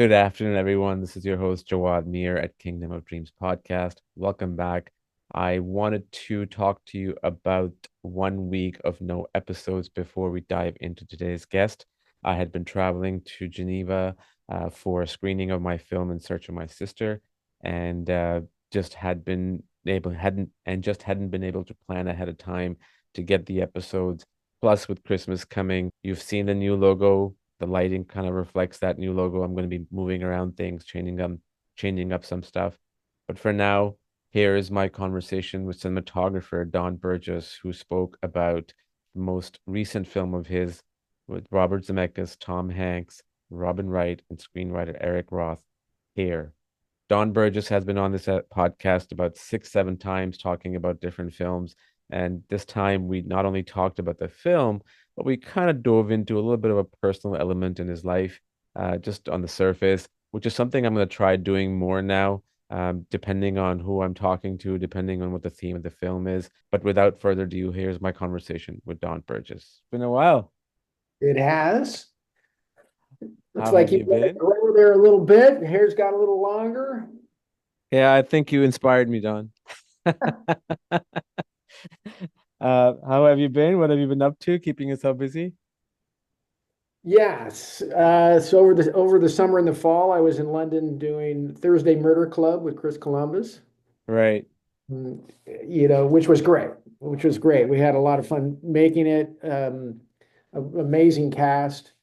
Good afternoon, everyone. This is your host, Jawad Mir at Kingdom of Dreams podcast. Welcome back. I wanted to talk to you about 1 week of no episodes before we dive into today's guest. I had been traveling to Geneva for a screening of my film In Search of My Sister, and just had been able hadn't and just hadn't been able to plan ahead of time to get the episodes. Plus, with Christmas coming, you've seen the new logo. The lighting kind of reflects that new logo. I'm going to be moving around things, changing up some stuff. But for now, here is my conversation with cinematographer Don Burgess, who spoke about the most recent film of his with Robert Zemeckis, Tom Hanks, Robin Wright, and screenwriter Eric Roth. Here, Don Burgess has been on this podcast about six, seven times talking about different films. And this time we not only talked about the film, but we kind of dove into a little bit of a personal element in his life, just on the surface, which is something I'm going to try doing more now, depending on who I'm talking to, depending on what the theme of the film is. But without further ado, here's my conversation with Don Burgess. It's been a while. It has. Looks How like have you you let it been? grow there a little bit. Hair's got a little longer. Yeah, I think you inspired me, Don. How have you been? What have you been up to? Keeping yourself busy? Yes. So over the summer and the fall, I was in London doing Thursday Murder Club with Chris Columbus. Right. Mm, which was great. Which was great. We had a lot of fun making it. Amazing cast.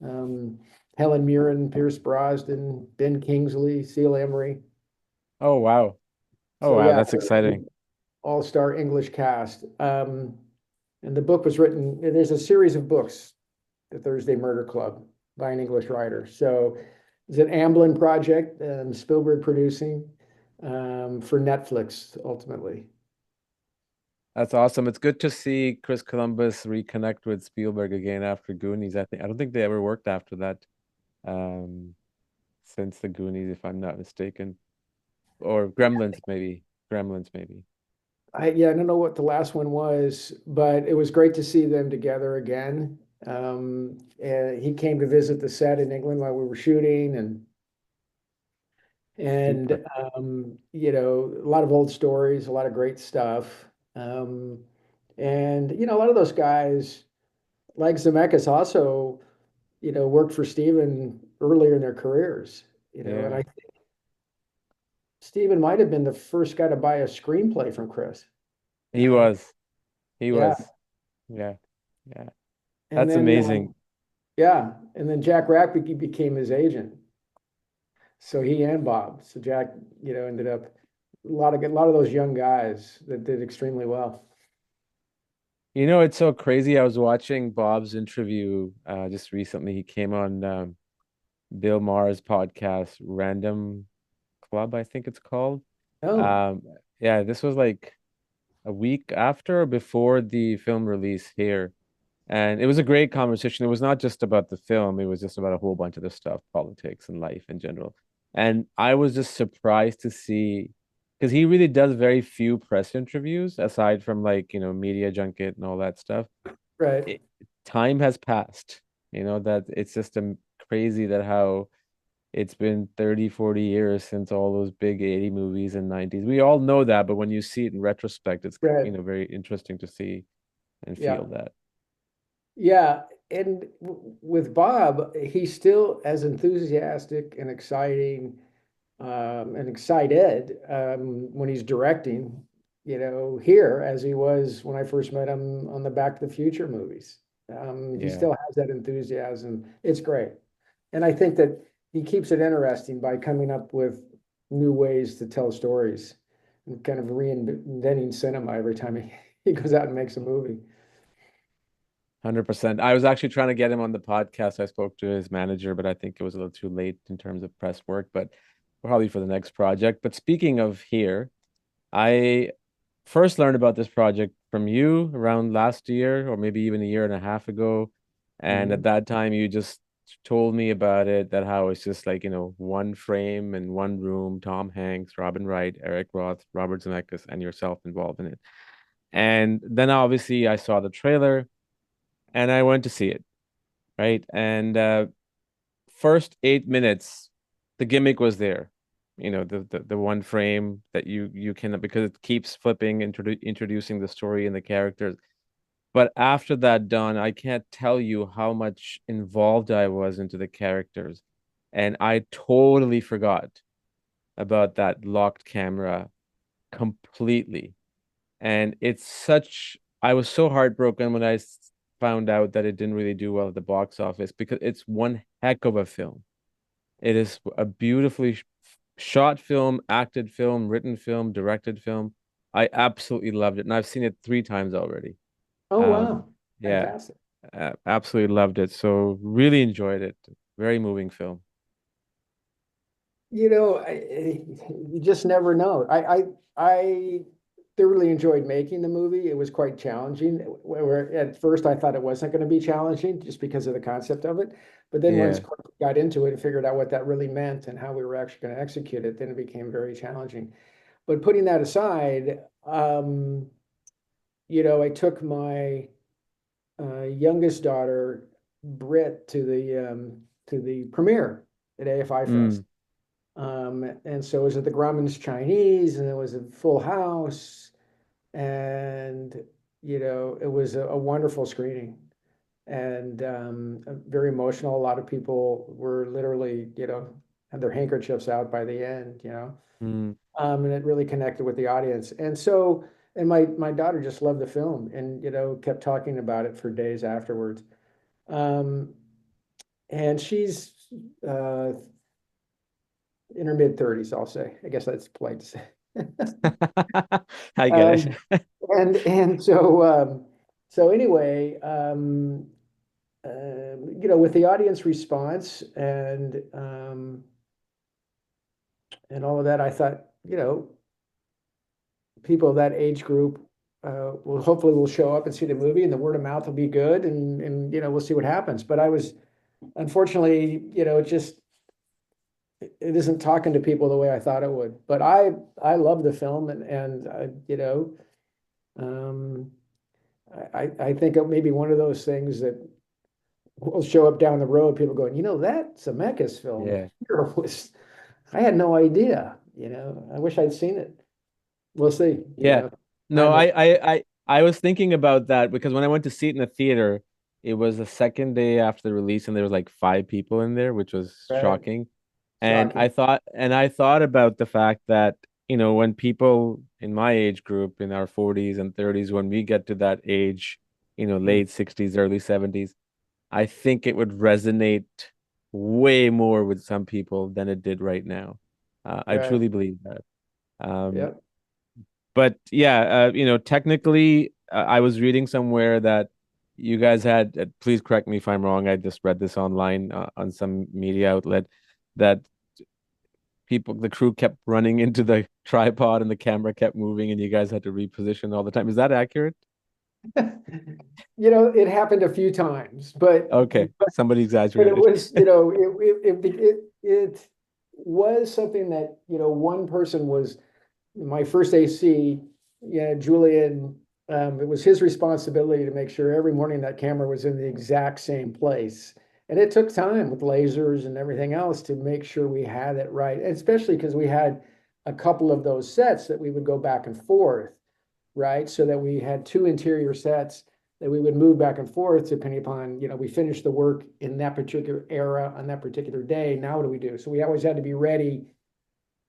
Um, Helen Mirren, Pierce Brosnan, Ben Kingsley, Seal Emery. Oh wow. Oh So wow, yeah, that's exciting. all-star English cast. And the book was written, there's a series of books, The Thursday Murder Club by an English writer. So it's an Amblin project, Spielberg producing for Netflix ultimately. That's awesome. It's good to see Chris Columbus reconnect with Spielberg again after Goonies. I don't think they ever worked after that, um, since the Goonies, if I'm not mistaken. Or Gremlins, maybe. Gremlins, maybe. I don't know what the last one was, but it was great to see them together again. And he came to visit the set in England while we were shooting, and Super. a lot of old stories, a lot of great stuff. And a lot of those guys, like Zemeckis, also worked for Steven earlier in their careers. And Yeah. I think Steven might have been the first guy to buy a screenplay from Chris. He Uh, was. He yeah, was. Yeah. Yeah. and That's then amazing. Jack Rackby became his agent. So he and Bob. So Jack, ended up a lot of those young guys that did extremely well. It's so crazy. I was watching Bob's interview just recently. He came on Bill Maher's podcast, Random Club, I think it's called. Oh, Um, yeah, this was like a week after or before the film release here. And it was a great conversation. It was not just about the film, it was just about a whole bunch of the stuff, politics and life in general. And I was just surprised to see, because he really does very few press interviews aside from like, media junket and all that stuff. right. It, time has passed, that it's just crazy that how it's been 30, 40 years since all those big 80 movies and 90s. We all know that, but when you see it in retrospect, it's, Right. very interesting to see and feel Yeah. that. Yeah. And with Bob, he's still as enthusiastic and exciting and excited when he's directing, here as he was when I first met him on the Back to the Future movies. He Yeah, still has that enthusiasm. It's great. And I think that he keeps it interesting by coming up with new ways to tell stories and kind of reinventing cinema every time he goes out and makes a movie. 100%. I was actually trying to get him on the podcast. I spoke to his manager, but I think it was a little too late in terms of press work, but probably for the next project. But speaking of here, I first learned about this project from you around last year or maybe even a year and a half ago. And at Mhm. that time, you just told me about it, that how it's just like, one frame and one room, Tom Hanks, Robin Wright, Eric Roth, Robert Zemeckis, and yourself involved in it. And then obviously I saw the trailer and I went to see it, right? And first 8 minutes, the gimmick was there. The one frame that you can, because it keeps flipping, introducing the story and the characters. But after that done, I can't tell you how much involved I was into the characters. And I totally forgot about that locked camera completely. And I was so heartbroken when found out that it didn't really do well at the box office, because it's one heck of a film. It is a beautifully shot film, acted film, written film, directed film. I absolutely loved it. And I've seen it 3 times already. Oh, Um, wow. yeah, Fantastic. absolutely loved it. So really enjoyed it. Very moving film. You just never know. I thoroughly enjoyed making the movie. It was quite challenging. Where at first I thought it wasn't going to be challenging just because of the concept of it. But then once Yeah. Corp got into it and figured out what that really meant and how we were actually going to execute it, then it became very challenging. But putting that aside, I took my youngest daughter, Britt, to the premiere at AFI Fest. Mm, And so it was at the Grauman's Chinese, and it was a full house, and it was a wonderful screening and very emotional. A lot of people were literally, had their handkerchiefs out by the end. mm. And it really connected with the audience. And so, and my daughter just loved the film and kept talking about it for days afterwards. Um, and she's uh, in her mid 30s, I'll say. I guess that's polite to say. I get Um, it. and so anyway, with the audience response and all of that, I thought, people of that age group will hopefully will show up and see the movie, and the word of mouth will be good, and we'll see what happens. But I was unfortunately, it isn't talking to people the way I thought it would. But I love the film, and um, I think it may be one of those things that will show up down the road. People going, that Zemeckis film Yeah. here was, I had no idea. I wish I'd seen it. We'll see. Yeah. No, Time will. I was thinking about that because when I went to see it in the theater, it was the second day after the release, and there was like 5 people in there, which was Right. shocking. And Shocking. I thought about the fact that, when people in my age group, in our 40s and 30s, when we get to that age, Mm. late 60s, early 70s, I think it would resonate way more with some people than it did right now. I Right. truly believe that. Um, Yep. but yeah, technically, I was reading somewhere that you guys had, please correct me if I'm wrong. I just read this online on some media outlet that the crew kept running into the tripod and the camera kept moving and you guys had to reposition all the time. Is that accurate? It happened a few times, but Okay, somebody but it exaggerated. was, it was something that, one person was my first AC, yeah, Julian, it was his responsibility to make sure every morning that camera was in the exact same place. And it took time with lasers and everything else to make sure we had it right, and especially because we had a couple of those sets that we would go back and forth, right? So that we had two interior sets that we would move back and forth depending upon, we finished the work in that particular era on that particular day. Now what do we do? So we always had to be ready,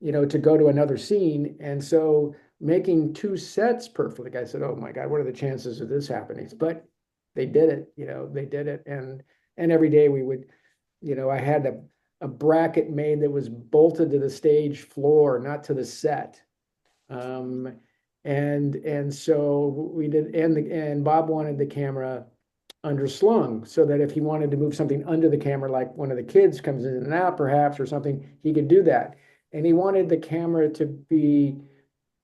to go to another scene. And so making two sets perfect, like I said, oh my God, what are the chances of this happening? But they did it, they did it. And every day we would, I had a bracket made that was bolted to the stage floor, not to the set. Um, and so we did, and Bob wanted the camera underslung so that if he wanted to move something under the camera, like one of the kids comes in and out perhaps or something, he could do that. And he wanted the camera to be,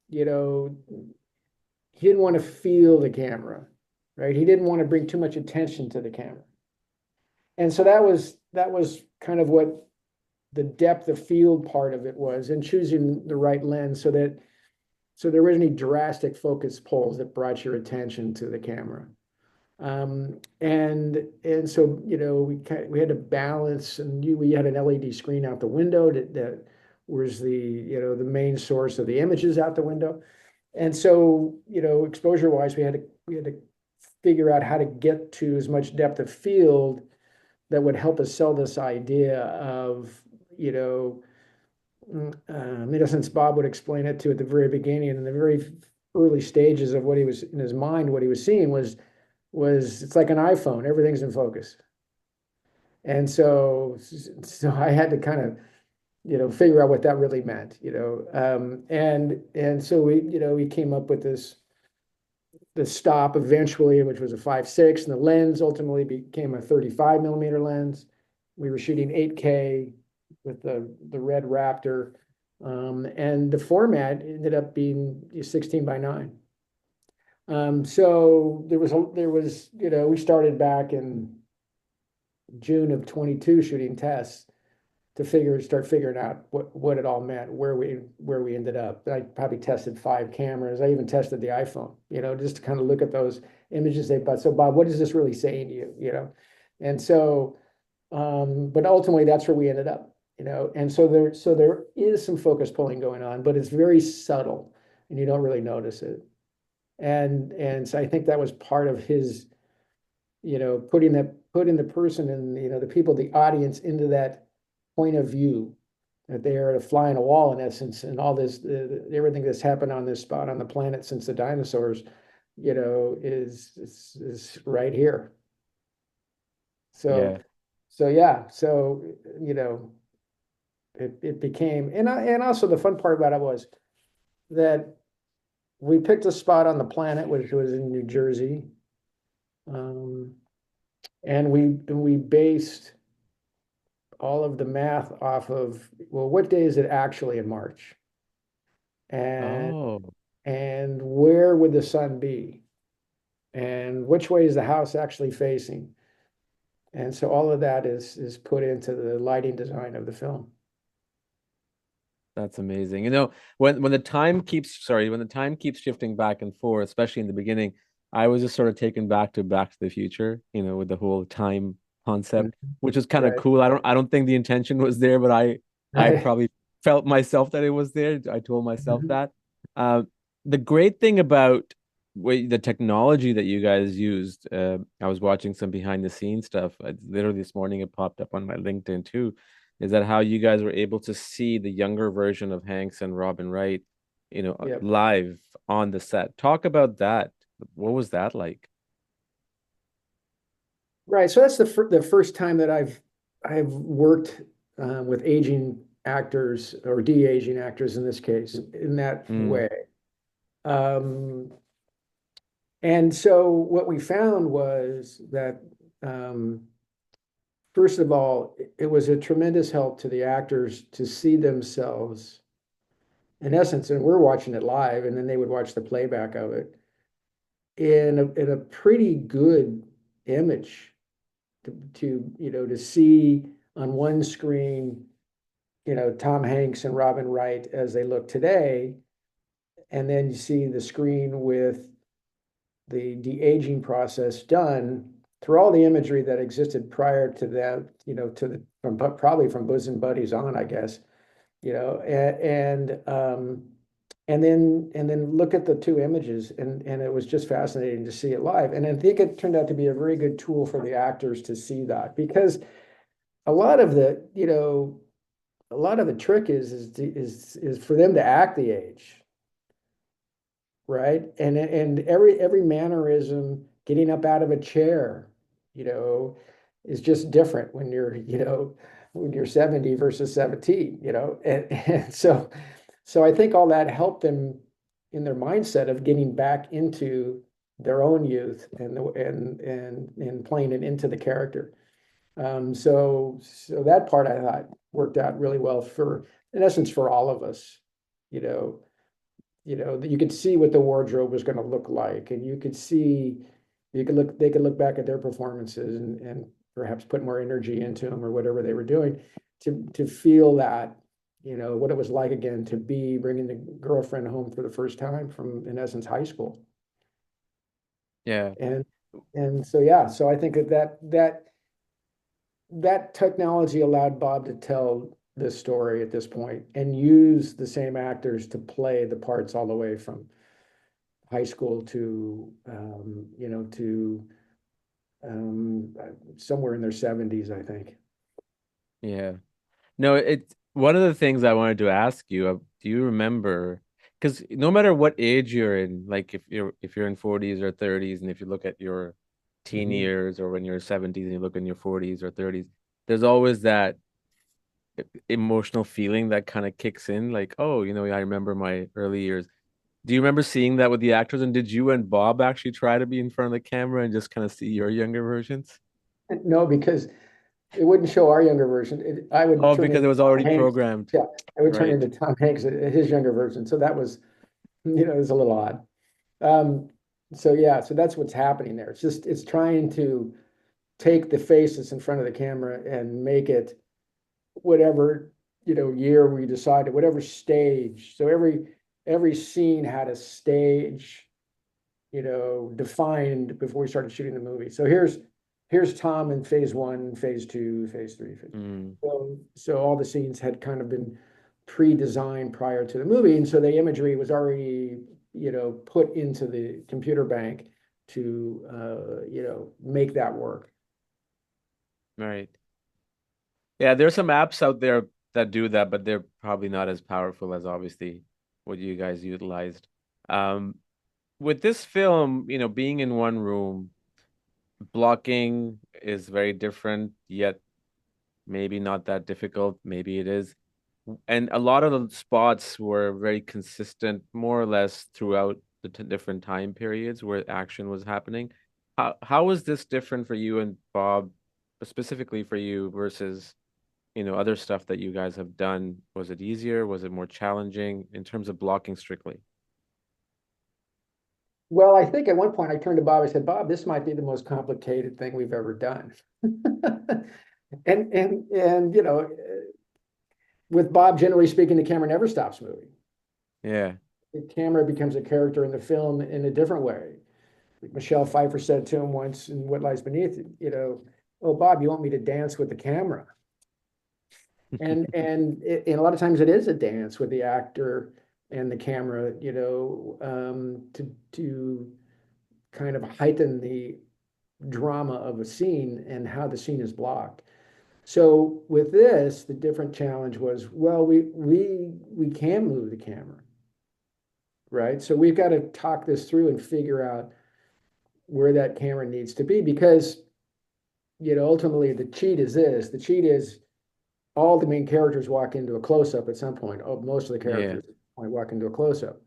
you know, he didn't want to feel the camera, right? He didn't want to bring too much attention to the camera. And so that was kind of what the depth of field part of it was, and choosing the right lens so there wasn't any drastic focus pulls that brought your attention to the camera. And so, we had to balance, and we had an LED screen out the window that was the main source of the images out the window. And so, exposure wise, we had to figure out how to get to as much depth of field that would help us sell this idea of, in essence, Bob would explain it to at the very beginning, in the very early stages of what he was in his mind, what he was seeing was it's like an iPhone, everything's in focus. And so I had to kind of, figure out what that really meant, and so we came up with the stop eventually, which was a 5.6, and the lens ultimately became a 35 millimeter lens. We were shooting 8K with the Red Raptor, and the format ended up being 16:9. So we started back in June of 22 shooting tests to start figuring out what it all meant, where we ended up. I probably tested 5 cameras. I even tested the iPhone, just to kind of look at those images they bought. So Bob, what is this really saying to you? And so, but ultimately that's where we ended up, and so there is some focus pulling going on, but it's very subtle and you don't really notice it. And so I think that was part of his, putting the person and, the people, the audience into that point of view, that they are a fly on a wall in essence, and all this, everything that's happened on this spot on the planet since the dinosaurs, is right here. So, Yeah. so yeah, so, it became, and also the fun part about it was that we picked a spot on the planet, which was in New Jersey. Um, and we based all of the math off of, well, what day is it actually in March? And Oh, and where would the sun be? And which way is the house actually facing? And so all of that is put into the lighting design of the film. that's amazing. When the time keeps shifting back and forth, especially in the beginning, I was just sort of taken Back to the Future, with the whole time concept, Mhm. which is kind of Right. cool. I don't think the intention was there, but I Right. probably felt myself that it was there. I told myself Mhm. that. Uh, the great thing about the technology that you guys used, I was watching some behind the scenes stuff. Literally this morning, it popped up on my LinkedIn too, is that how you guys were able to see the younger version of Hanks and Robin Wright, Yep. live on the set. Talk about that. What was that like? Right. So that's the first time that I've worked with aging actors, or de-aging actors in this case, in that Mm. way. Um, and so what we found was that, um, first of all, it was a tremendous help to the actors to see themselves, in essence, and we're watching it live, and then they would watch the playback of it in a pretty good image, to see on one screen, Tom Hanks and Robin Wright as they look today, and then you see the screen with the de-aging process done through all the imagery that existed prior to that, probably from Bosom Buddies on, I guess, and then look at the two images, and it was just fascinating to see it live. And I think it turned out to be a very good tool for the actors to see that, because a lot of the trick is for them to act the age, right? And every mannerism, getting up out of a chair, you know, is just different when you're 70 versus 17, and so I think all that helped them in their mindset of getting back into their own youth, and playing it into the character. So that part I thought worked out really well, in essence, for all of us, you know, that you could see what the wardrobe was going to look like, and they could look back at their performances, and perhaps put more energy into them, or whatever they were doing, to feel that, what it was like again to be bringing the girlfriend home for the first time from, in essence, high school. Yeah. And And so, yeah, so I think that technology allowed Bob to tell this story at this point and use the same actors to play the parts all the way from high school to um, somewhere in their 70s, I think. Yeah. No, it's one of the things I wanted to ask you. Do you remember? Because no matter what age you're in, like if you're in 40s or 30s, and if you look at your teen Mhm. years or when you're 70s and you look in your 40s or 30s, there's always that emotional feeling that kind of kicks in, like, oh, I remember my early years. Do you remember seeing that with the actors? And did you and Bob actually try to be in front of the camera and just kind of see your younger versions? No, because it wouldn't show our younger version. I would Oh, turn because into it was Tom already Hanks. programmed. Yeah, I would turn Right. into Tom Hanks, his younger version. So that was, it was a little odd. Um, so yeah, so that's what's happening there. It's trying to take the face that's in front of the camera and make it whatever, year we decided, whatever stage. So every scene had a stage, defined before we started shooting the movie. So here's Tom in phase one, phase two, phase three, phase. Mm, So all the scenes had kind of been pre-designed prior to the movie, and so the imagery was already, put into the computer bank to, make that work. right. Yeah, there's some apps out there that do that, but they're probably not as powerful as obviously what you guys utilized. Um, with this film, being in one room, blocking is very different, yet maybe not that difficult. Maybe it is. And a lot of the spots were very consistent, more or less throughout the different time periods where action was happening. How was this different for you and Bob, specifically for you versus other stuff that you guys have done? Was it easier? Was it more challenging in terms of blocking strictly? Well, I think at one point I turned to Bob. I said, "Bob, this might be the most complicated thing we've ever done." And with Bob, generally speaking, the camera never stops moving. Yeah. The camera becomes a character in the film in a different way. Like Michelle Pfeiffer said to him once in What Lies Beneath, "Oh, Bob, you want me to dance with the camera?" And a lot of times it is a dance with the actor and the camera, to kind of heighten the drama of a scene and how the scene is blocked. So with this, the different challenge was, well, we can move the camera, right? So we've got to talk this through and figure out where that camera needs to be because, ultimately the cheat is this. The cheat is all the main characters walk into a close-up at some point. Oh, most of the Yeah. characters walk into a close-up.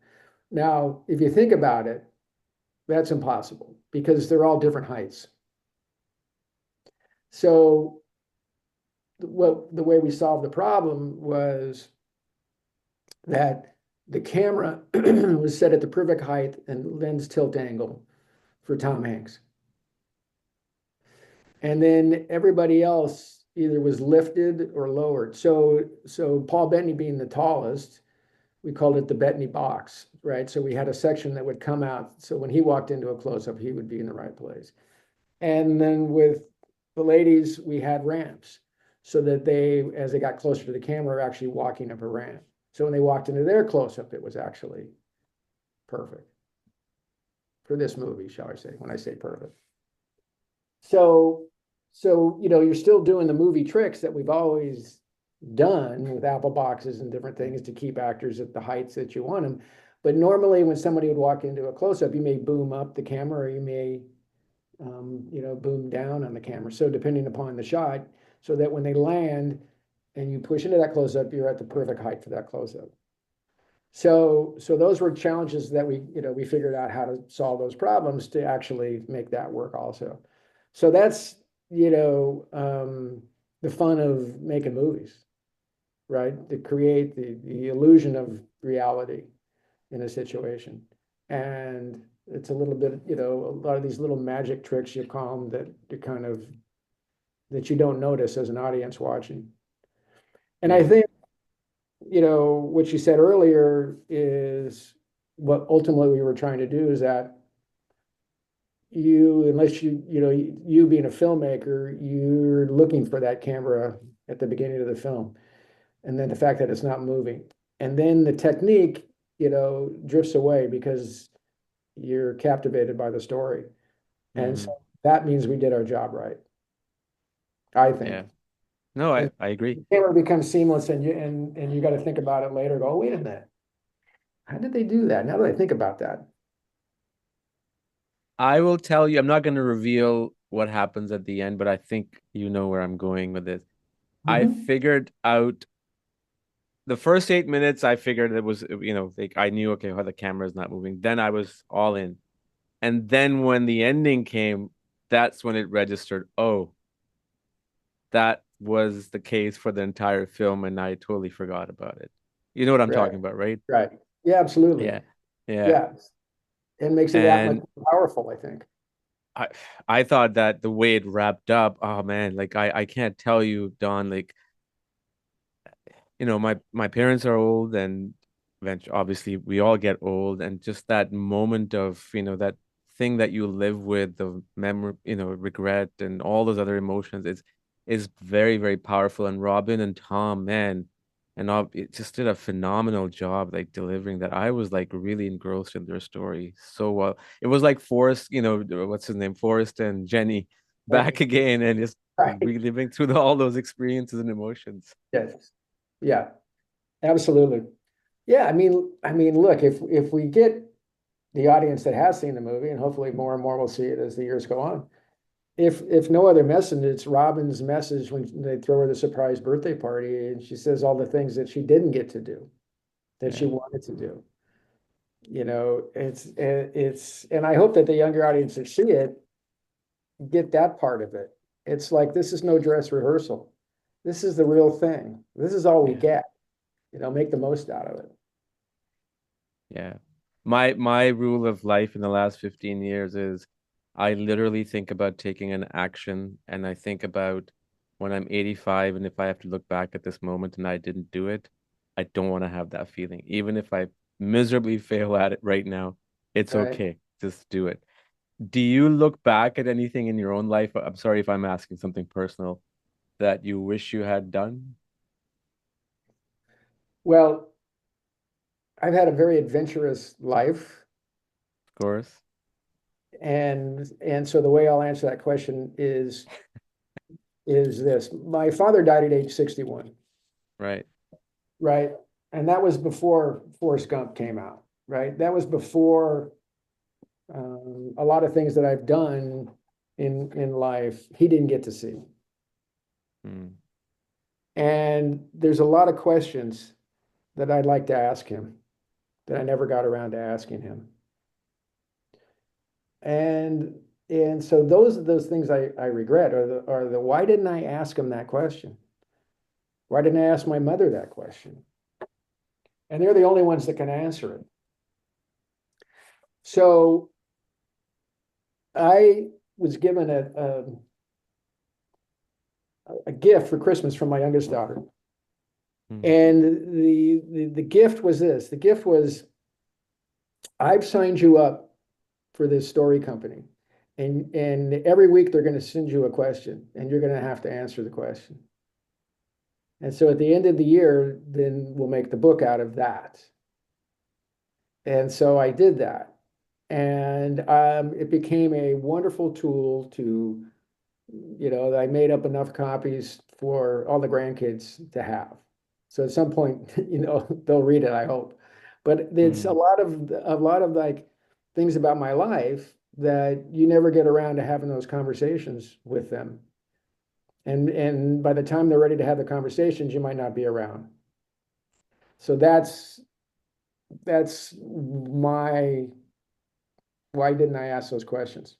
Now, if you think about it, that's impossible because they're all different heights. So the way we solved the problem was that the camera was set at the perfect height and lens tilt angle for Tom Hanks. And then everybody else either was lifted or lowered. So Paul Bettany being the tallest, we called it the Bettany box, right? So we had a section that would come out. So when he walked into a close-up, he would be in the right place. And then with the ladies, we had ramps so that they, as they got closer to the camera, were actually walking up a ramp. So when they walked into their close-up, it was actually perfect for this movie, shall I say, when I say perfect. So, you're still doing the movie tricks that we've always done with Apple boxes and different things to keep actors at the heights that you want them. But normally, when somebody would walk into a close-up, you may boom up the camera or you may, boom down on the camera. So depending upon the shot, so that when they land and you push into that close-up, you're at the perfect height for that close-up. So those were challenges that we figured out how to solve those problems to actually make that work also. So that's, the fun of making movies, right? To create the illusion of reality in a situation. And it's a little bit, a lot of these little magic tricks you call them that you kind of that you don't notice as an audience watching. And I Yeah. think, what you said earlier is what ultimately we were trying to do is that unless you being a filmmaker, you're looking for that camera at the beginning of the film, and then the fact that it's not moving, and then the technique, drifts away because you're captivated by the story. And so Hmm. that means we did our job right, I think. Yeah. No, And I agree. the camera becomes seamless, and you got to think about it later. Go, oh, wait a minute, how did they do that? Now that I think about that. I will tell you, I'm not going to reveal what happens at the end, but I think you know where I'm going with this. I Mhm. figured out the first 8 minutes, I figured it was, like I knew, okay, how the camera is not moving. Then I was all in. And then when the ending came, that's when it registered. Oh, that was the case for the entire film, and I totally forgot about it. You know what I'm Right, talking about, right? right. Yeah, absolutely. Yeah. Yeah. Yeah, it makes it that much And more powerful, I think. I I thought that the way it wrapped up, oh man, like I can't tell you, Don, like my parents are old, and eventually obviously we all get old, and just that moment of that thing that you live with, the memory, regret and all those other emotions is very, very powerful. And Robin and Tom, man, it just did a phenomenal job like delivering that. I was like really engrossed in their story so well. It was like Forrest, what's his name, Forrest and Jenny back Right. again, and just Right. reliving through all those experiences and emotions. Yes. Yeah, absolutely. Yeah, I mean, look, if we get the audience that has seen the movie, and hopefully more and more will see it as the years go on. If no other message, it's Robin's message when they throw her the surprise birthday party, and she says all the things that she didn't get to do, that she Yeah. wanted to do. And I hope that the younger audience that see it get that part of it. It's like this is no dress rehearsal. This is the real thing. This is all we Yeah. get. Make the most out of it. Yeah. My rule of life in the last 15 years is I literally think about taking an action, and I think about when I'm 85, and if I have to look back at this moment and I didn't do it, I don't want to have that feeling. Even if I miserably fail at it right now, it's Right. okay. Just do it. Do you look back at anything in your own life? I'm sorry if I'm asking something personal that you wish you had done, Well, I've had a very adventurous life, of course. and so the way I'll answer that question is this. My father died at age 61, Right. right? And that was before Forrest Gump came out, right? That was before a lot of things that I've done in life he didn't get to see. Mm, And there's a lot of questions that I'd like to ask him that I never got around to asking him. And and so those things I regret are the why didn't I ask him that question? Why didn't I ask my mother that question? And they're the only ones that can answer it. So I was given a gift for Christmas from my youngest daughter. mm, And the gift was this. The gift was, I've signed you up for this story company. And every week they're going to send you a question and you're going to have to answer the question. And so at the end of the year, then we'll make the book out of that. And so I did that. And it became a wonderful tool to, I made up enough copies for all the grandkids to have. So at some point, they'll read it, I hope. But it's a mm. lot of like things about my life that you never get around to having those conversations with them. And by the time they're ready to have the conversations, you might not be around. So that's my why didn't I ask those questions?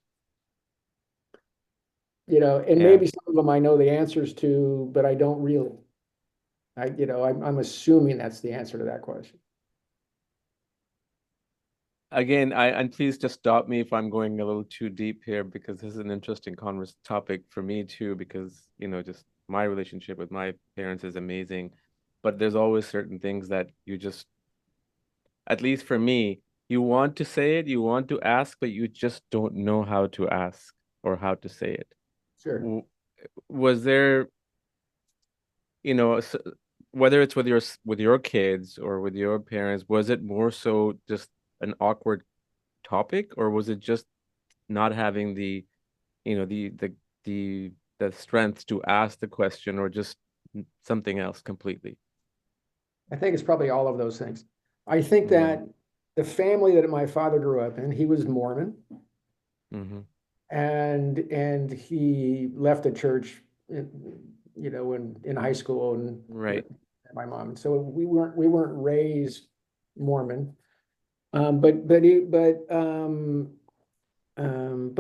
And Yeah. maybe some of them I know the answers to, but I don't really. I'm assuming that's the answer to that question. Again, and please just stop me if I'm going a little too deep here, because this is an interesting convers topic for me too, because just my relationship with my parents is amazing, but there's always certain things that you just, at least for me, you want to say it, you want to ask, but you just don't know how to ask or how to say it. Sure. W- Was there, whether it's with with your kids or with your parents, was it more so just an awkward topic, or was it just not having you know, the the the the strength to ask the question, or just something else completely? I think it's probably all of those things. I think Mm, that the family that my father grew up in, he was Mormon, hmm. and he left the church, in high school and Right. with my mom. And so we weren't raised Mormon. But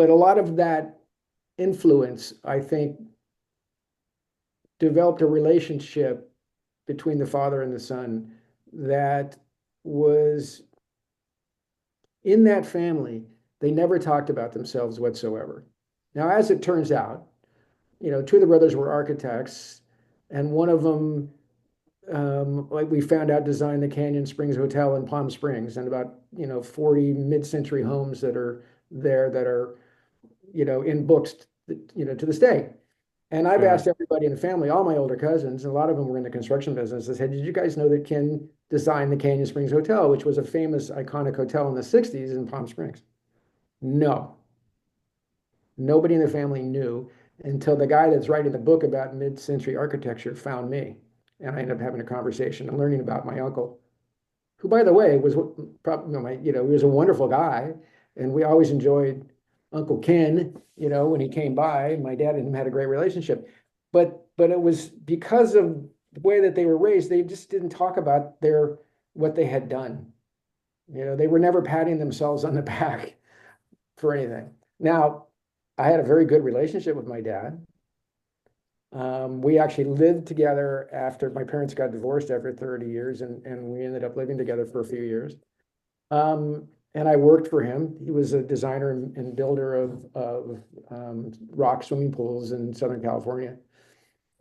a lot of that influence, I think, developed a relationship between the father and the son that was in that family. They never talked about themselves whatsoever. Now, as it turns out, two of the brothers were architects, and one of them, like we found out, designed the Canyon Springs Hotel in Palm Springs, and about 40 mid-century homes that are there that are in books, to this day. And I've Sure. asked everybody in the family, all my older cousins, and a lot of them were in the construction business. I said, "Did you guys know that Ken designed the Canyon Springs Hotel, which was a famous, iconic hotel in the '60s in Palm Springs?" No, nobody in the family knew until the guy that's writing the book about mid-century architecture found me, and I ended up having a conversation and learning about my uncle, who, by the way, was probably he was a wonderful guy, and we always enjoyed Uncle Ken, when he came by. My dad and him had a great relationship, but it was because of the way that they were raised. They just didn't talk about what they had done. They were never patting themselves on the back for anything. Now, I had a very good relationship with my dad. We actually lived together after my parents got divorced after 30 years, and we ended up living together for a few years. And I worked for him. He was a designer and builder of rock swimming pools in Southern California,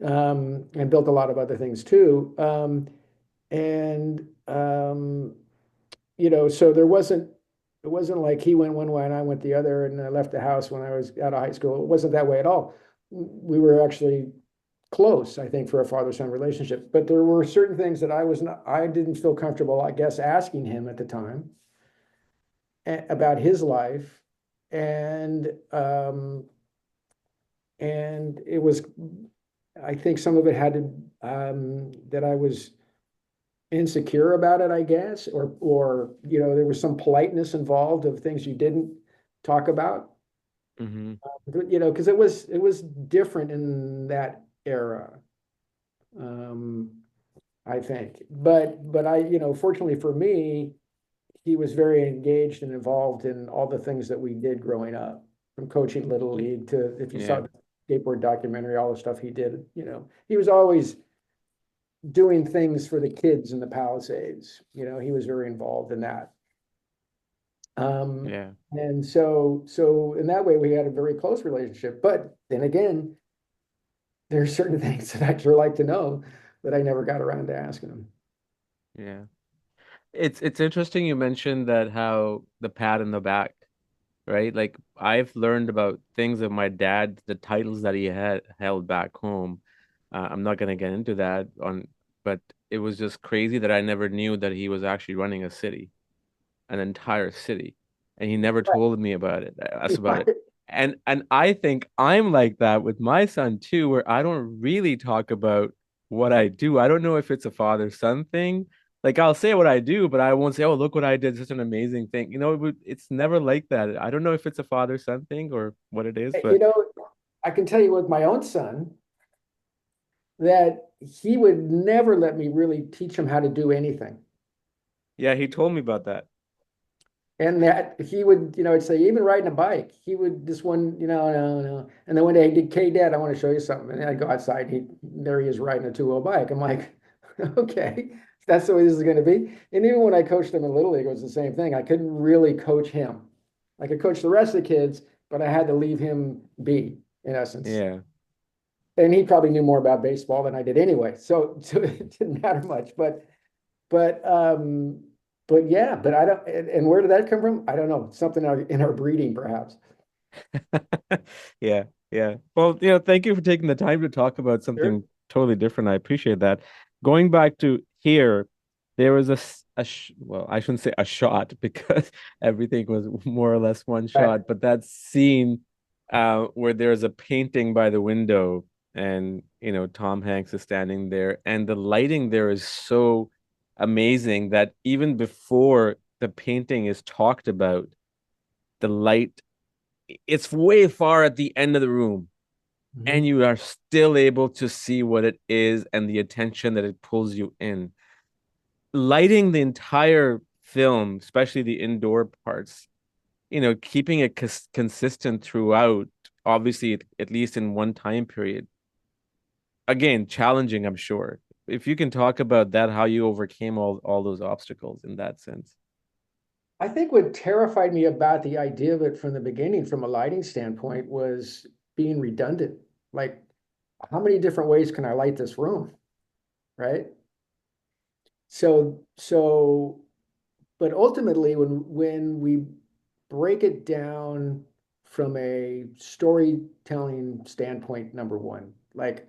and built a lot of other things too. And so it wasn't like he went one way and I went the other, and I left the house when I was out of high school. It wasn't that way at all. We were actually close, I think, for a father-son relationship. But there were certain things that I didn't feel comfortable, I guess, asking him at the time about his life. And it was, I think some of it had to, that I was insecure about it, I guess, or there was some politeness involved of things you didn't talk about, Hmm. because it was different in that era. Um, I think. But fortunately for me, he was very engaged and involved in all the things that we did growing up, from coaching Little League to, if you saw Yeah. the skateboard documentary, all the stuff he did. He was always doing things for the kids in the Palisades. He was very involved in that. Yeah. And so in that way, we had a very close relationship. But then again, there's certain things that I'd sure like to know that I never got around to asking him. Yeah. It's interesting you mentioned that, how the pat in the back, right? Like, I've learned about things of my dad, the titles that he had held back home. I'm not gonna get into that but it was just crazy that I never knew that he was actually running a city, an entire city, and he never told me about it, us about it. And I think I'm like that with my son too, where I don't really talk about what I do. I don't know if it's a father-son thing. Like, I'll say what I do, but I won't say, "Oh, look what I did, such an amazing thing." It's never like that. I don't know if it's a father-son thing or what it is, You but know, I can tell you with my own son that he would never let me really teach him how to do anything. yeah, he told me about that. And that he would, I'd say, even riding a bike, he would just one, no, no. And then one day he did, "K Dad, I want to show you something." And then I'd go outside, there he is riding a two-wheel bike. I'm like, okay, that's the way this is going to be. And even when I coached him in Little League, it was the same thing. I couldn't really coach him. I could coach the rest of the kids, but I had to leave him be, in essence. Yeah. And he probably knew more about baseball than I did anyway. So it didn't matter much. But but yeah, but I don't, and where did that come from? I don't know. Something in our breeding, perhaps. Yeah, yeah. Well, thank you for taking the time to talk about Sure. something totally different. I appreciate that. Going back to here, there was well, I shouldn't say a shot because everything was more or less one Right. shot, but that scene where there's a painting by the window and Tom Hanks is standing there and the lighting there is so amazing that even before the painting is talked about, the light it's way far at the end of the room and Mhm. you are still able to see what it is and the attention that it pulls you in. Lighting the entire film, especially the indoor parts, keeping it consistent throughout, obviously, at least in one time period. Again, challenging, I'm sure. If you can talk about that, how you overcame all those obstacles in that sense. I think what terrified me about the idea of it from the beginning, from a lighting standpoint, was being redundant. Like, how many different ways can I light this room? Right. So, but ultimately, when we break it down from a storytelling standpoint, number one, like,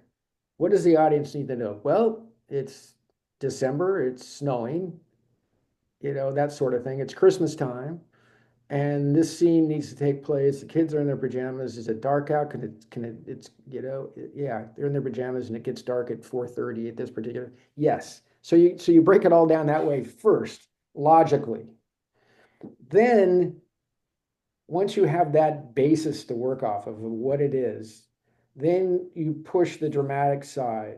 what does the audience need to know? Well, it's December, it's snowing, that sort of thing. It's Christmas time. And this scene needs to take place. The kids are in their pajamas. Is it dark out? Yeah, they're in their pajamas and it gets dark at 4:30 at this particular. Yes. So you break it all down that way first, logically. Then once you have that basis to work off of what it is, then you push the dramatic side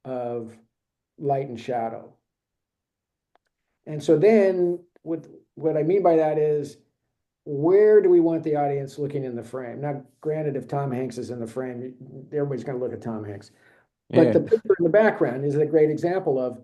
of light and shadow. And so then what I mean by that is, where do we want the audience looking in the frame? Now, granted, if Tom Hanks is in the frame, everybody's going to look at Tom Hanks. But Yeah, the picture in the background is a great example of,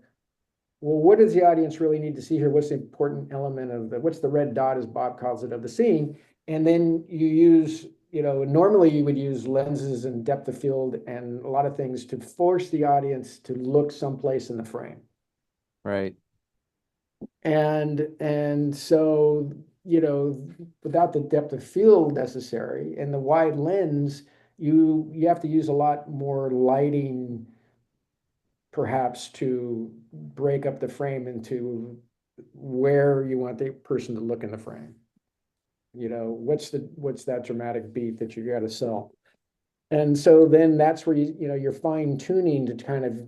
well, what does the audience really need to see here? What's the important element what's the red dot, as Bob calls it, of the scene? And then you use, normally you would use lenses and depth of field and a lot of things to force the audience to look someplace in the frame. right. And so, without the depth of field necessary and the wide lens, you have to use a lot more lighting perhaps to break up the frame into where you want the person to look in the frame. What's that dramatic beat that you got to sell? And so then that's where you're fine tuning to kind of,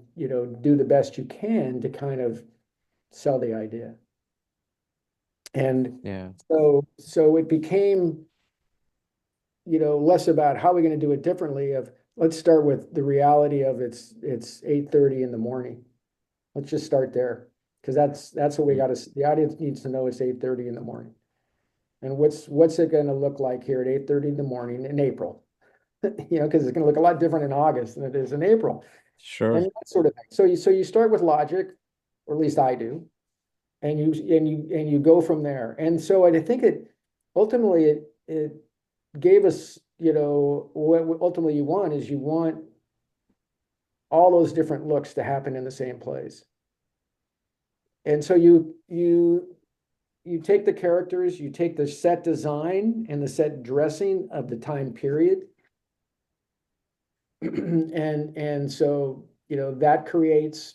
do the best you can to kind of sell the idea. And Yeah, so it became, less about how we're going to do it differently of, let's start with the reality of it's 8:30 in the morning. Let's just start there. Because that's what we mm, got to, the audience needs to know it's 8:30 in the morning. And what's it going to look like here at 8:30 in the morning in April? Because it's going to look a lot different in August than it is in April. And sure. that sort of thing. So you start with logic, or at least I do, and you go from there. And so I think ultimately it gave us, what ultimately you want is you want all those different looks to happen in the same place. And so you take the characters, you take the set design and the set dressing of the time period, and so that creates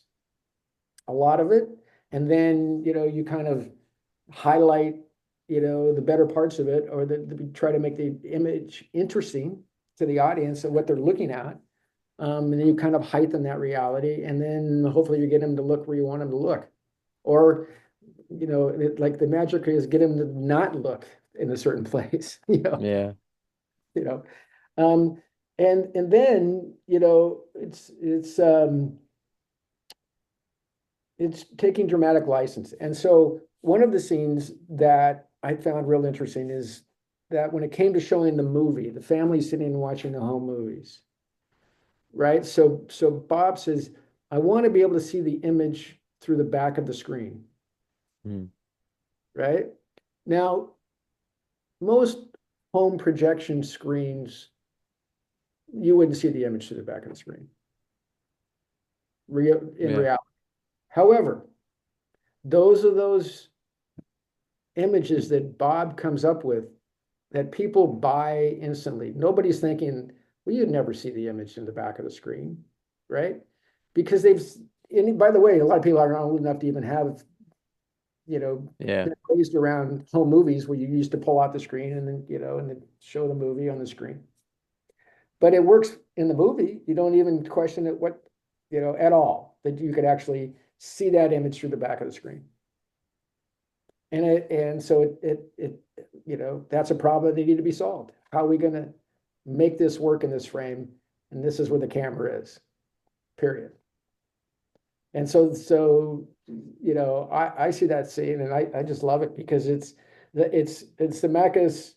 a lot of it. And then you kind of highlight the better parts of it, or try to make the image interesting to the audience of what they're looking at. And then you kind of heighten that reality, and then hopefully you get them to look where you want them to look. Or like the magic is get them to not look in a certain place. Yeah, You know. Um, and then it's taking dramatic license. And so one of the scenes that I found real interesting is that when it came to showing the movie, the family sitting and watching the home movies, right? So Bob says, I want to be able to see the image through the back of the screen, mm, right? Now, most home projection screens, you wouldn't see the image through the back of the screen in yeah, reality. However, those images that Bob comes up with that people buy instantly. Nobody's thinking, well, you'd never see the image in the back of the screen, right? Because and by the way, a lot of people aren't old enough to even have, Yeah. been raised around home movies where you used to pull out the screen and then, and then show the movie on the screen. But it works in the movie. You don't even question it at all, that you could actually see that image through the back of the screen. And so that's a problem that need to be solved. How are we going to make this work in this frame? And this is where the camera is, period. And I see that scene and I just love it because it's Zemeckis,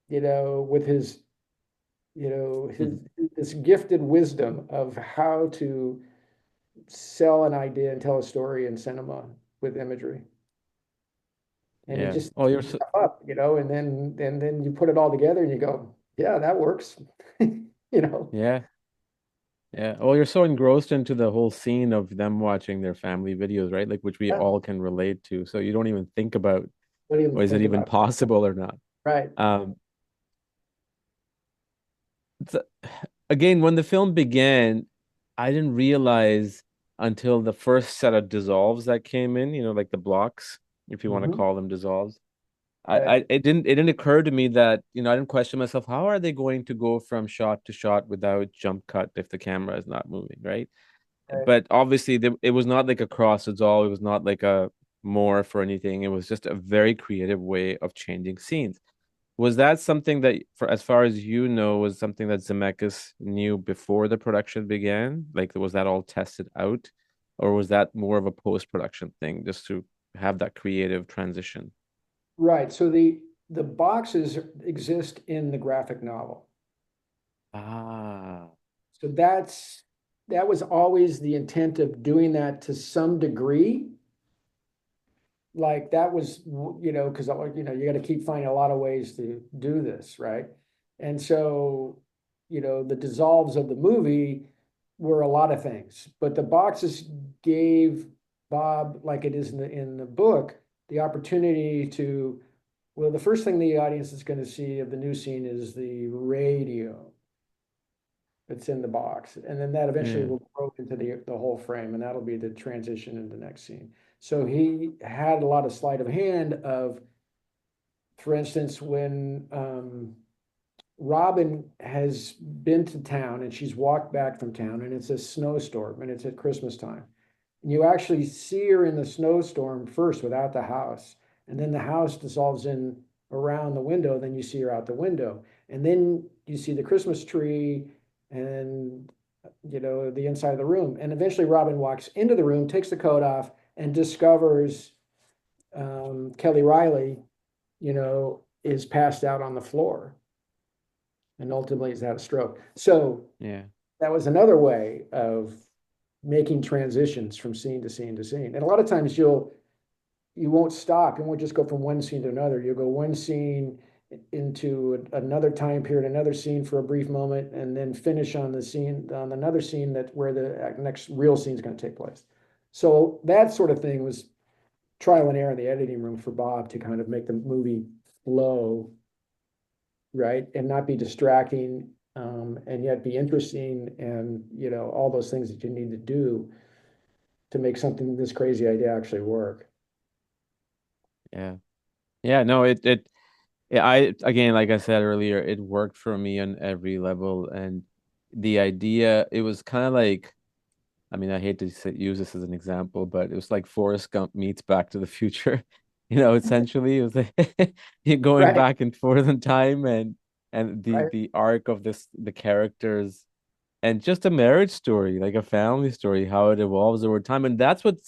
with his, this gifted wisdom of how to sell an idea and tell a story in cinema with imagery. And he Yeah. just Oh, you're tees so, stuff up, and then you put it all together and you go, yeah, that works. You know, yeah. Yeah. Oh, you're so engrossed into the whole scene of them watching their family videos, right? Like which we yeah, all can relate to. So you don't even think about, what do you even or is it think even about? possible or not? Right. Um, th- Again, when the film began, I didn't realize until the first set of dissolves that came in, like the blocks, if you want to Hmm. call them dissolves. Right. It didn't occur to me that, I didn't question myself, how are they going to go from shot to shot without jump cut if the camera is not moving, right? Right. But obviously it was not like a cross dissolve, it was not like a morph or anything. It was just a very creative way of changing scenes. Was that something that, for as far as you know, was something that Zemeckis knew before the production began? Like, was that all tested out, or was that more of a post-production thing, just to have that creative transition? Right. So the boxes exist in the graphic novel. Ah, So that was always the intent of doing that to some degree. Like that was, because you got to keep finding a lot of ways to do this, right? And so, the dissolves of the movie were a lot of things, but the boxes gave Bob, like it is in the book, the opportunity to, well, the first thing the audience is going to see of the new scene is the radio that's in the box. And then that eventually yeah, will grow into the whole frame, and that'll be the transition into the next scene. So he had a lot of sleight of hand of, for instance, when Robin has been to town and she's walked back from town and it's a snowstorm and it's at Christmas time. And you actually see her in the snowstorm first without the house. And then the house dissolves in around the window. Then you see her out the window. And then you see the Christmas tree and, the inside of the room. And eventually Robin walks into the room, takes the coat off, and discovers Kelly Riley, is passed out on the floor and ultimately has had a stroke. So yeah, that was another way of making transitions from scene to scene to scene. And a lot of times you won't stop. You won't just go from one scene to another. You'll go one scene into another time period, another scene for a brief moment, and then finish on the scene on another scene that where the next real scene is going to take place. So that sort of thing was trial and error in the editing room for Bob to kind of make the movie flow, right, and not be distracting, and yet be interesting, and all those things that you need to do to make something this crazy idea actually work. yeah, yeah. No, yeah, I again, like I said earlier, it worked for me on every level, and the idea, it was kind of like, I mean, I hate to use this as an example, but it was like Forrest Gump meets Back to the Future. Essentially, it was like you're going Right, back and forth in time, and the right, the arc of the characters, and just a marriage story, like a family story, how it evolves over time, and that's what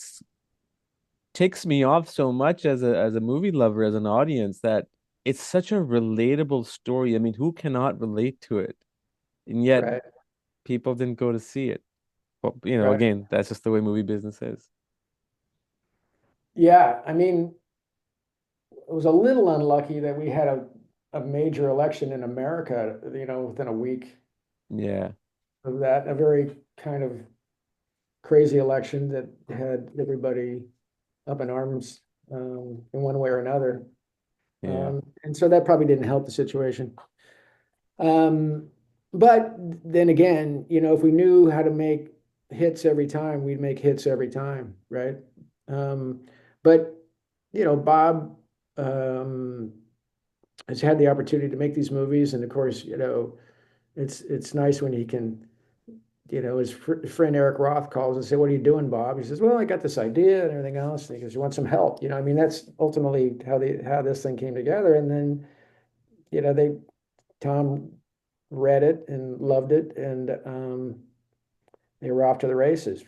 ticks me off so much as a movie lover, as an audience, that it's such a relatable story. I mean, who cannot relate to it? And yet right, people didn't go to see it. But right. again, that's just the way movie business is. Yeah, I mean, it was a little unlucky that we had a major election in America, within a week Yeah. of that, a very kind of crazy election that had everybody up in arms in one way or another. Yeah. And so that probably didn't help the situation. Um, but then again, if we knew how to make hits every time, we'd make hits every time, right? Um, but Bob um, has had the opportunity to make these movies, and of course, it's nice when he can, his friend Eric Roth calls and say, "What are you doing, Bob?" He says, "Well, I got this idea and everything else." And he goes, "You want some help?" I mean, that's ultimately how this thing came together. And then, they Tom read it and loved it, and they were off to the races.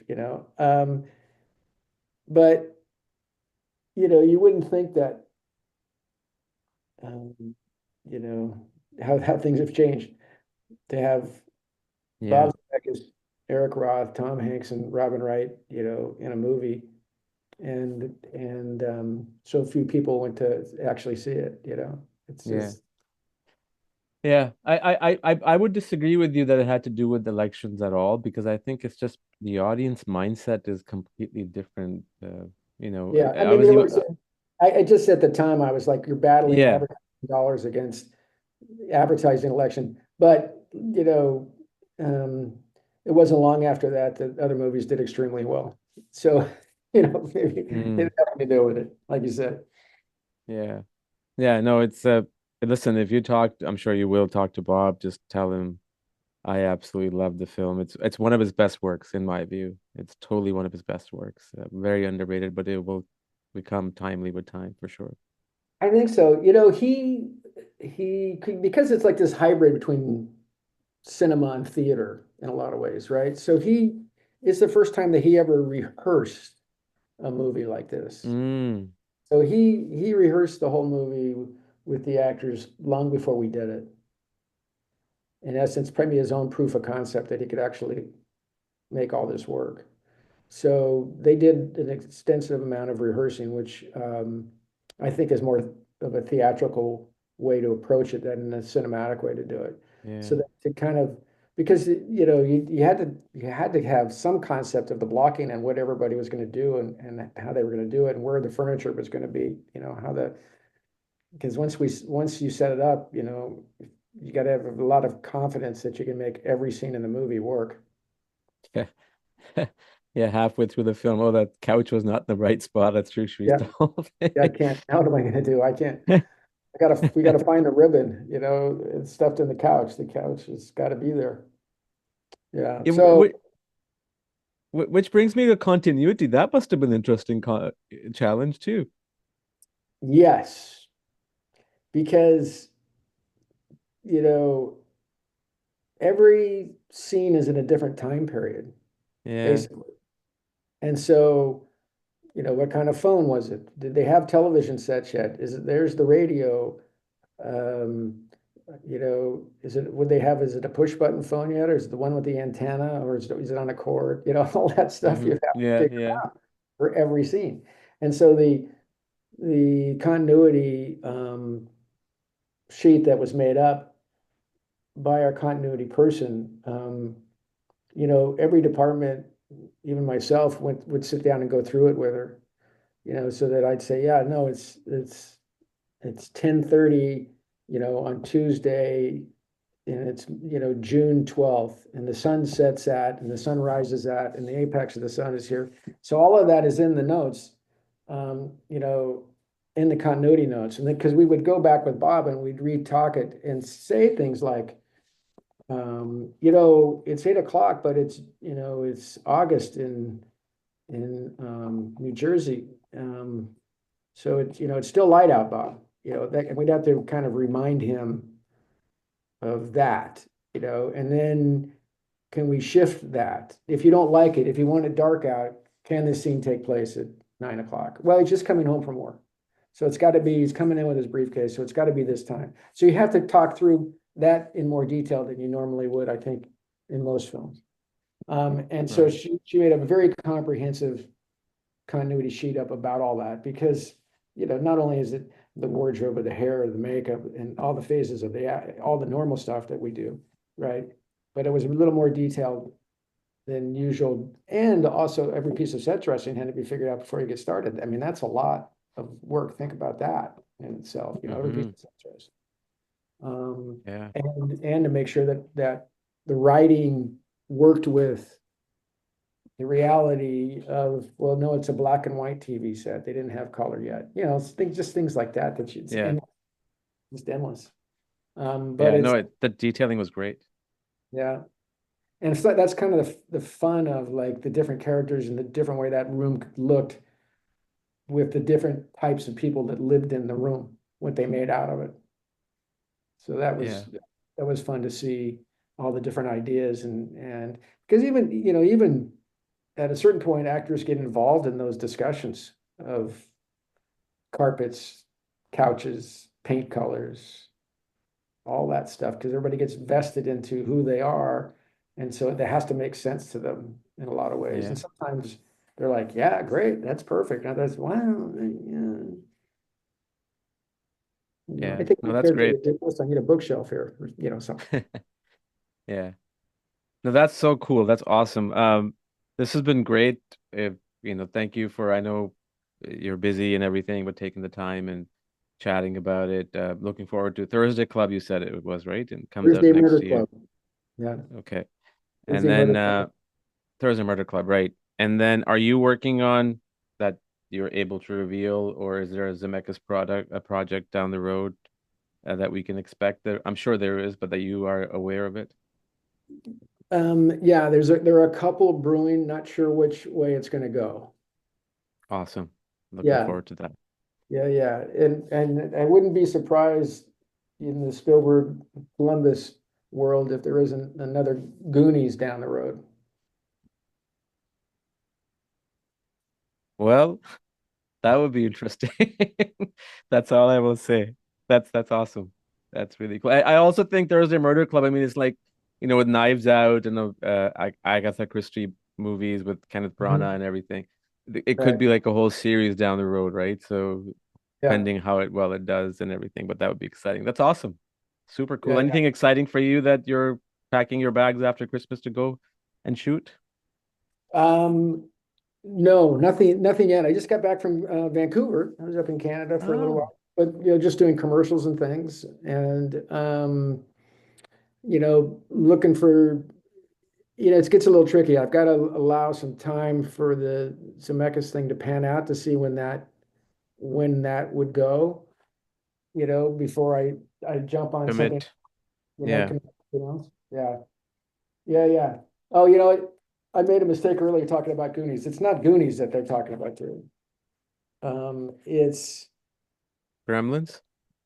But you wouldn't think that, um, you know, how things have changed to have Yeah. Bob Zemeckis, Eric Roth, Tom Hanks, and Robin Wright, in a movie, and so few people went to actually see it. It's Yeah. just Yeah, I would disagree with you that it had to do with elections at all because I think it's just the audience mindset is completely different. yeah. I mean, Obviously, I just at the time I was like, you're battling yeah, advertising dollars against advertising election. But um, it wasn't long after that that other movies did extremely well. So maybe it mm, had nothing to do with it, like you said. yeah, yeah. No, it's listen, if you talk, I'm sure you will talk to Bob. Just tell him I absolutely love the film. It's one of his best works in my view. It's totally one of his best works. Very underrated, but it will become timely with time for sure. I think so. Because it's like this hybrid between cinema and theater in a lot of ways, right? So it's the first time that he ever rehearsed a movie like this. Mm, So he rehearsed the whole movie with the actors long before we did it. In essence, probably his own proof of concept that he could actually make all this work. So they did an extensive amount of rehearsing, which I think is more of a theatrical way to approach it than a cinematic way to do it. yeah. So that to kind of because you had to have some concept of the blocking and what everybody was going to do and how they were going to do it and where the furniture was going to be, how the because once you set it up, you got to have a lot of confidence that you can make every scene in the movie work. Yeah. Yeah, halfway through the film, oh, that couch was not in the right spot. That's true. Should we Yeah, stop? yeah, I can't. Now what am I going to do? I can't. We gotta find the ribbon, it's stuffed in the couch. The couch has got to be there. Yeah. Yeah, So which brings me to continuity. That must have been an interesting challenge too. yes, because you know every scene is in a different time period, Yeah. basically. And so, what kind of phone was it? Did they have television sets yet? There's the radio? Um, is it a push button phone yet, or is it the one with the antenna, or is it on a cord? All that stuff you have to Yeah, figure yeah. out for every scene. And so the continuity sheet that was made up by our continuity person, every department, even myself, would sit down and go through it with her, so that I'd say, yeah, no, it's 10:30, on Tuesday, and it's June 12th, and the sun sets at and the sun rises at and the apex of the sun is here. So all of that is in the notes, in the continuity notes. And then because we would go back with Bob and we'd re-talk it and say things like, it's 8 o'clock, but it's August in New Jersey. So it's still light out, Bob. That, and we'd have to kind of remind him of that, and then can we shift that? If you don't like it, if you want it dark out, can this scene take place at 9 o'clock? Well, he's just coming home from work. So it's got to be, he's coming in with his briefcase. So it's got to be this time. So you have to talk through that in more detail than you normally would, I think, in most films. And so Right. she made a very comprehensive continuity sheet up about all that because, not only is it the wardrobe, but the hair, the makeup, and all the phases of all the normal stuff that we do, right? But it was a little more detailed than usual. And also every piece of set dressing had to be figured out before you get started. I mean, that's a lot. of work. Think about that in itself, every piece Hmm. of interest. Um, Yeah. and to make sure that the writing worked with the reality of, well, no, it's a black and white TV set. They didn't have color yet. Just things like that, it's Yeah. just endless. But Yeah. it's, No, the detailing was great. yeah. And so that's kind of the fun of like the different characters and the different way that room looked with the different types of people that lived in the room, what they made out of it. So Yeah. that was fun to see all the different ideas and because even at a certain point, actors get involved in those discussions of carpets, couches, paint colors, all that stuff, because everybody gets vested into who they are. And so that has to make sense to them in a lot of ways. Yeah. And sometimes they're like, yeah, great, that's perfect. And others, wow, yeah. I Yeah. think No, my that's character is great. ridiculous. I need a bookshelf here, something. Yeah. No, that's so cool. That's awesome. This has been great. If, thank you for, I know you're busy and everything, but taking the time and chatting about it. Looking forward to Thursday Club, you said it was, right? And comes out Thursday next Murder year. Club. Yeah, Okay. And Thursday Murder then Club. Thursday Murder Club, right? And then are you working on that you're able to reveal, or is there a project down the road that we can expect there? I'm sure there is, but that you are aware of it. Yeah, there are a couple brewing, not sure which way it's gonna go. Awesome. Looking Yeah, forward to that. yeah. And I wouldn't be surprised in the Spielberg Columbus world if there isn't another Goonies down the road. Well, that would be interesting. That's all I will say. That's awesome. That's really cool. I also think Thursday Murder Club. I mean, it's like, with Knives Out and Agatha Christie movies with Kenneth Branagh Mhm. and everything. It could Right. be like a whole series down the road, right? So Yeah. depending how it does and everything, but that would be exciting. That's awesome. Super cool. Yeah. Anything exciting for you that you're packing your bags after Christmas to go and shoot? No, nothing yet. I just got back from Vancouver. I was up in Canada for a little Oh, while, but just doing commercials and things, and looking for, it gets a little tricky. I've got to allow some time for the Zemeckis thing to pan out to see when that would go, before I jump on something, commit. Yeah. can, yeah, yeah. Oh, I made a mistake earlier talking about Goonies. It's not Goonies that they're talking about too. It's Gremlins?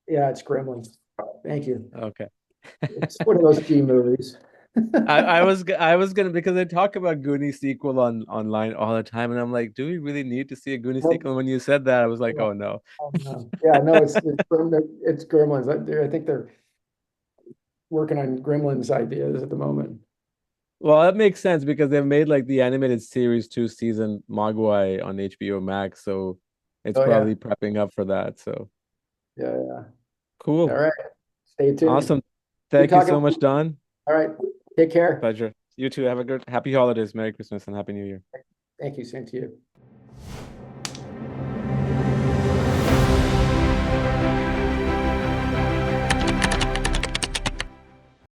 Yeah, it's Gremlins. Thank you. Okay. It's one of those G movies. I was gonna, because they talk about Goonies sequel online all the time, and I'm like, do we really need to see a Goonies Nope. sequel? And when you said that, I was like, oh no. No. Yeah, no, it's Gremlins. I think they're working on Gremlins ideas at the moment. Well, that makes sense because they've made like the animated series two season Mogwai on HBO Max, so it's Oh yeah, probably prepping up for that. So yeah. All cool. right. Stay tuned. Awesome. Good Thank you talking. so much, Don. All right. Take care. Pleasure. You too. Have a good happy holidays, Merry Christmas, and Happy New Year. Thank you. Same to you.